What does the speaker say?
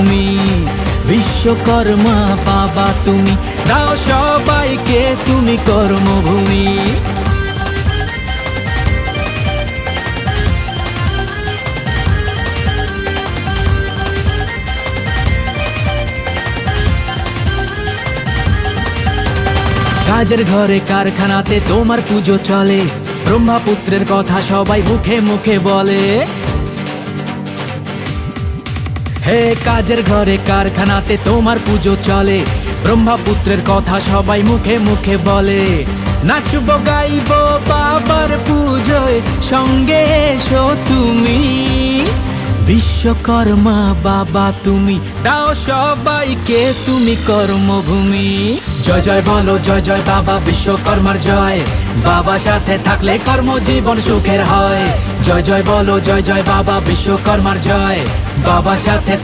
কর্মভূমি। বিশ্বকর্মা বাবা তুমি, দাও সবাইকে তুমি কর্মভূমি। কাজের ঘরে কারখানাতে তোমার পুজো চলে, ব্রহ্মপুত্রের কথা সবাই মুখে মুখে বলে। হে কাজের ঘরে কারখানাতে তোমার পুজো চলে, ব্রহ্মপুত্রের কথা সবাই মুখে মুখে বলে। নাচবো গাইবো বাবার পুজোয়, সঙ্গে এসো তুমি। বিশ্বকর্মা বাবা তুমি, দাও সবাইকে তুমি কর্মভূমি। জয় জয় বলো জয় জয় বাবা বিশ্বকর্মার জয়, বাবা সাথে থাকলে কর্মজীবন সুখের হয়। জয় জয় বলো জয় জয় বাবা বিশ্বকর্মার জয়, বাবা সাথে